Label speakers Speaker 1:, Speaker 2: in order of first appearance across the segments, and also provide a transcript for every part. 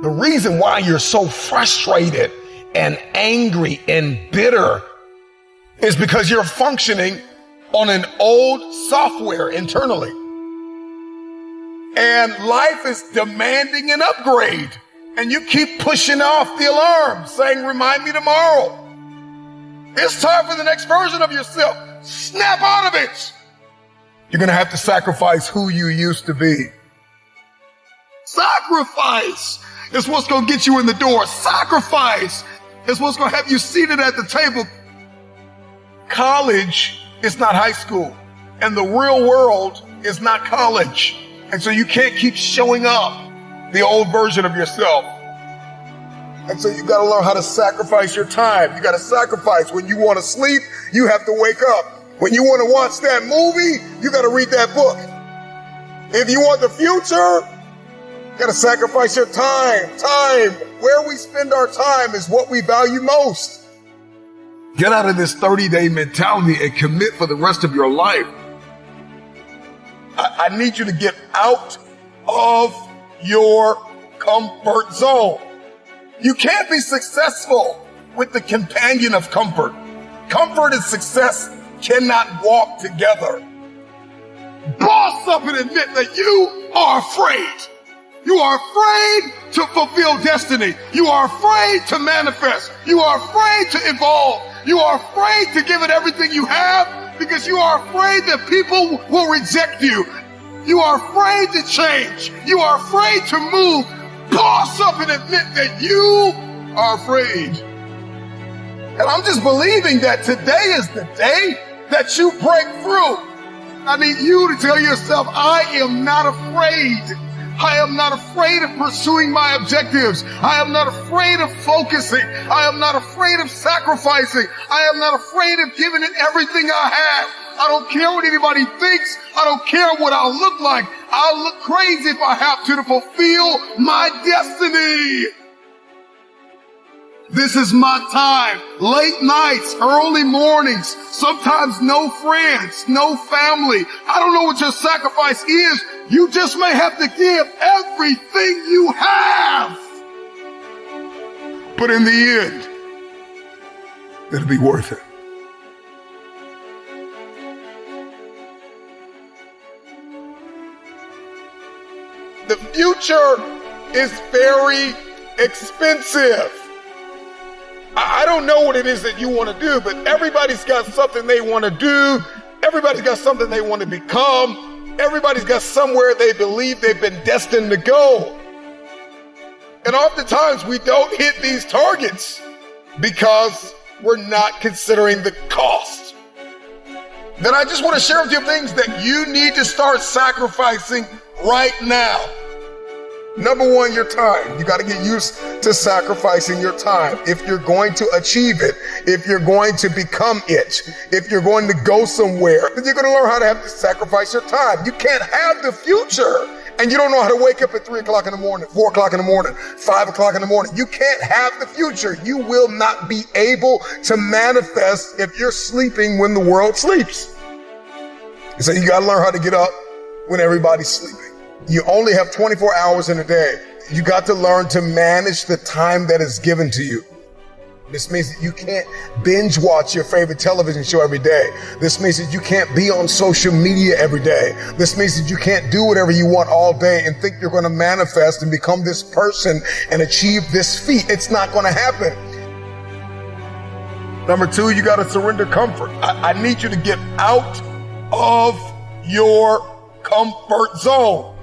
Speaker 1: The reason why you're so frustrated and angry and bitter is because you're functioning on an old software internally. And life is demanding an upgrade. And you keep pushing off the alarm, saying, remind me tomorrow. It's time for the next version of yourself. Snap out of it. You're going to have to sacrifice who you used to be. Sacrifice is what's going to get you in the door. Sacrifice is what's going to have you seated at the table. College is not high school, and the real world is not college. And so you can't keep showing up the old version of yourself. And so you got to learn how to sacrifice your time. You got to sacrifice. When you want to sleep, you have to wake up. When you want to watch that movie, you got to read that book. If you want the future, you got to sacrifice your time. Time. Where we spend our time is what we value most. Get out of this 30-day mentality and commit for the rest of your life. I need you to get out of your comfort zone. You can't be successful with the companion of comfort. Comfort and success cannot walk together. Boss up and admit that you are afraid. You are afraid to fulfill destiny. You are afraid to manifest. You are afraid to evolve. You are afraid to give it everything you have because you are afraid that people will reject you. You are afraid to change. You are afraid to move. Boss up and admit that you are afraid. And I'm just believing that today is the day that you break through. I need you to tell yourself, I am not afraid. I am not afraid of pursuing my objectives. I am not afraid of focusing. I am not afraid of sacrificing. I am not afraid of giving it everything I have. I don't care what anybody thinks. I don't care what I'll look like. I'll look crazy if I have to fulfill my destiny. This is my time. Late nights, early mornings, sometimes no friends, no family. I don't know what your sacrifice is. You just may have to give everything you have. But in the end, it'll be worth it. The future is very expensive. I don't know what it is that you want to do, but everybody's got something they want to do. Everybody's got something they want to become. Everybody's got somewhere they believe they've been destined to go. And oftentimes we don't hit these targets because we're not considering the cost. Then I just want to share with you things that you need to start sacrificing right now. Number one, your time. You got to get used to sacrificing your time. If you're going to achieve it, if you're going to become it, if you're going to go somewhere, then you're going to learn how to have to sacrifice your time. You can't have the future and you don't know how to wake up at 3 o'clock in the morning, 4 o'clock in the morning, 5 o'clock in the morning. You can't have the future. You will not be able to manifest if you're sleeping when the world sleeps. So you got to learn how to get up when everybody's sleeping. You only have 24 hours in a day. You got to learn to manage the time that is given to you. This means that you can't binge watch your favorite television show every day. This means that you can't be on social media every day. This means that you can't do whatever you want all day and think you're going to manifest and become this person and achieve this feat. It's not going to happen. Number two, you got to surrender comfort. I need you to get out of your comfort zone.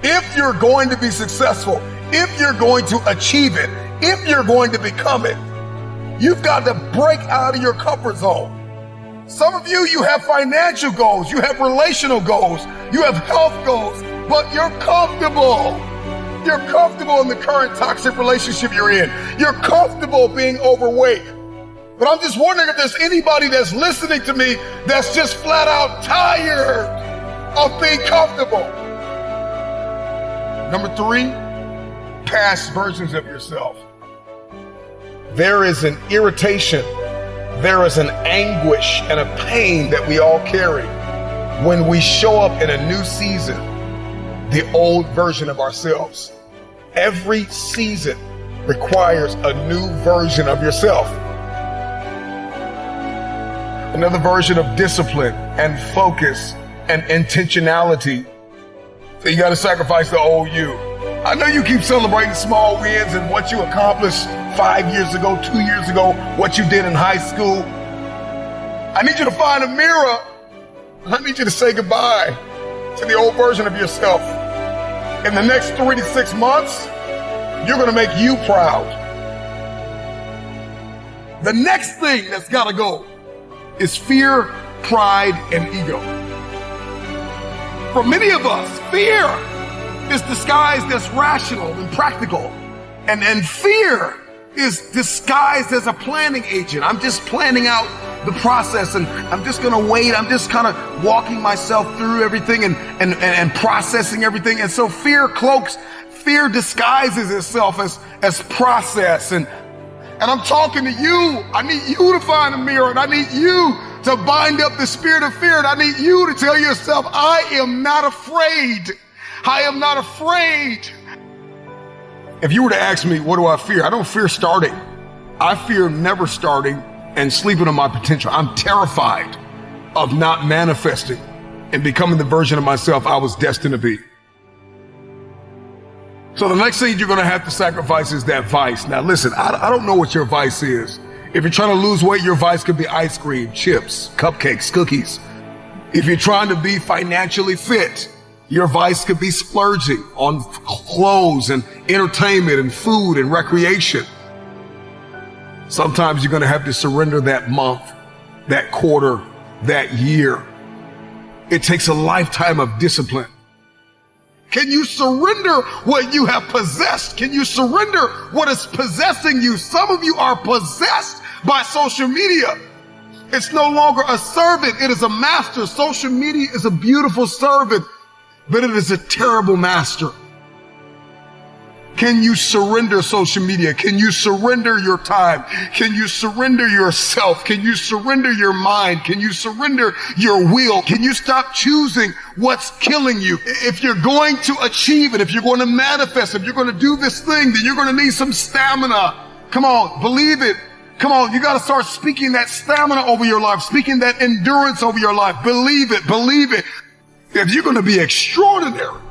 Speaker 1: If you're going to be successful, if you're going to achieve it, if you're going to become it, you've got to break out of your comfort zone. Some of you, you have financial goals, you have relational goals, you have health goals, but you're comfortable. You're comfortable in the current toxic relationship you're in. You're comfortable being overweight. But I'm just wondering if there's anybody that's listening to me that's just flat out tired of being comfortable. Number three, past versions of yourself. There is an irritation, there is an anguish and a pain that we all carry when we show up in a new season, the old version of ourselves. Every season requires a new version of yourself. Another version of discipline and focus and intentionality. So you got to sacrifice the old you. I know you keep celebrating small wins and what you accomplished 5 years ago, 2 years ago, what you did in high school. I need you to find a mirror. I need you to say goodbye to the old version of yourself. In the next 3 to 6 months, you're going to make you proud. The next thing that's got to go is fear, pride, and ego. For many of us, fear is disguised as rational and practical. And fear is disguised as a planning agent. I'm just planning out the process and I'm just gonna wait. I'm just kind of walking myself through everything and processing everything. And so fear disguises itself as process. And I'm talking to you. I need you to find a mirror, and I need you to bind up the spirit of fear. And I need you to tell yourself, I am not afraid. I am not afraid. If you were to ask me, what do I fear? I don't fear starting. I fear never starting and sleeping on my potential. I'm terrified of not manifesting and becoming the version of myself I was destined to be. So the next thing you're going to have to sacrifice is that vice. Now listen, I don't know what your vice is. If you're trying to lose weight, your vice could be ice cream, chips, cupcakes, cookies. If you're trying to be financially fit, your vice could be splurging on clothes and entertainment and food and recreation. Sometimes you're going to have to surrender that month, that quarter, that year. It takes a lifetime of discipline. Can you surrender what you have possessed? Can you surrender what is possessing you? Some of you are possessed by social media. It's no longer a servant. It is a master. Social media is a beautiful servant, but it is a terrible master. Can you surrender social media? Can you surrender your time? Can you surrender yourself? Can you surrender your mind? Can you surrender your will? Can you stop choosing what's killing you? If you're going to achieve it, if you're going to manifest, if you're going to do this thing, then you're going to need some stamina. Come on, believe it. Come on, you got to start speaking that stamina over your life, speaking that endurance over your life. Believe it, believe it. If you're going to be extraordinary,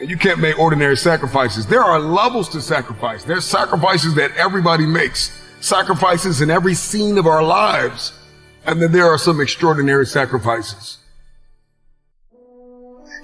Speaker 1: and you can't make ordinary sacrifices. There are levels to sacrifice. There's sacrifices that everybody makes, sacrifices in every scene of our lives. And then there are some extraordinary sacrifices.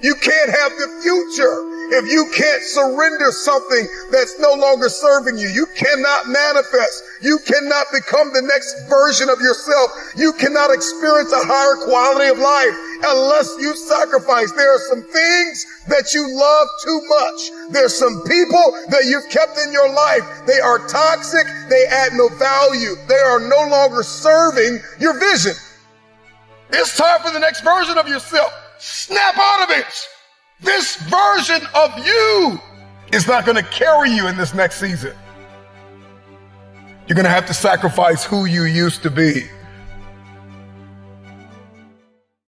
Speaker 1: You can't have the future if you can't surrender something that's no longer serving you. You cannot manifest. You cannot become the next version of yourself. You cannot experience a higher quality of life unless you sacrifice. There are some things that you love too much. There's some people that you've kept in your life. They are toxic. They add no value. They are no longer serving your vision. It's time for the next version of yourself. Snap out of it. This version of you is not going to carry you in this next season. You're going to have to sacrifice who you used to be.